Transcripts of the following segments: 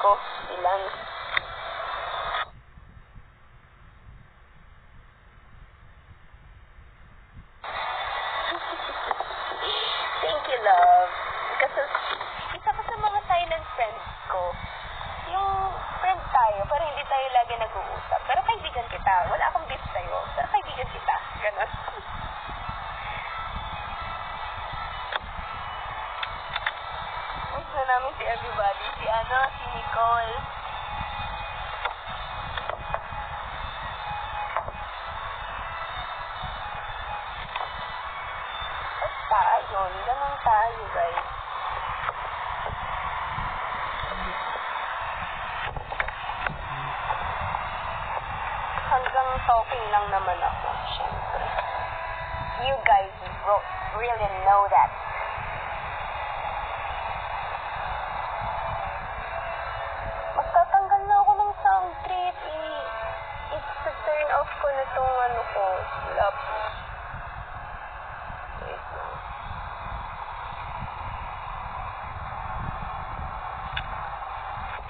ko. Ilan. Thank you, love. Kasi isa ko sa mga silent friends ko. Yung friend tayo, pero hindi tayo lagi nag-uusap. Pero kaibigan kita. Wala akong beef sa'yo. Pero kaibigan kita. Ganon. Miss na namin si everybody. Si Nicole. Basta, yun. Ganun tayo, guys. Hanggang talking lang naman ako, syempre. You guys really know that. Magtatanggal na ako ng sound trip. It's the turn off ko na itong ko. Lapis. Wait lang.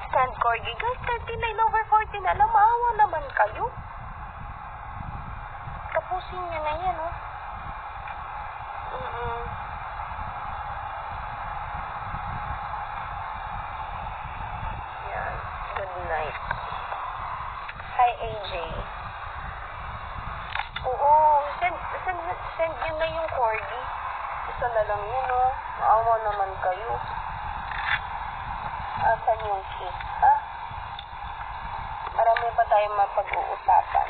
Stand corgi. Guys, 39/40 na lang. Maawa naman kayo. Tapusin nyo na yan, oh. Yan. Good night. Hi, AJ. Oo. Send nyo na yung corgi. Isa na lang yun, oh. Maawa naman kayo. Asan yung kiss, ha? Marami pa tayong mapag-uusapan.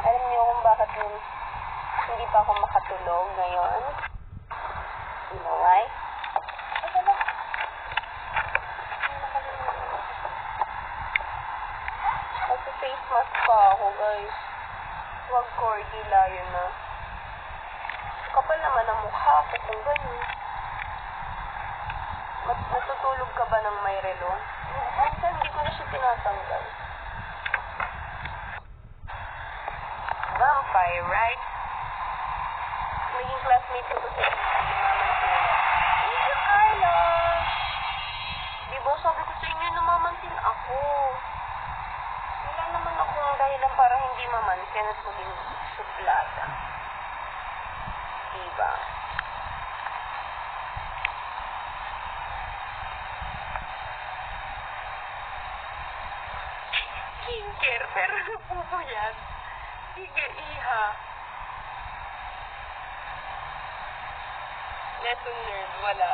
Alam niyo kung bakit hindi pa ako makatulog ngayon? You know why? Face mask pa ako, guys. Huwag corgi, layo na. Kapal naman ang mukha ko kung gano'n. Natutulog ka ba ng may relo? Minsan hindi ko na siya tinatanggal. Vampire, right? Naging classmate ko sa Thank you, Carla! Diba sabi ko sa inyo namamansin ako. Wala naman akong dahilan para hindi mamansin at maging suplada. Diba? Skincare, pero napupo yan. Sige, iha. Lesson learned, wala.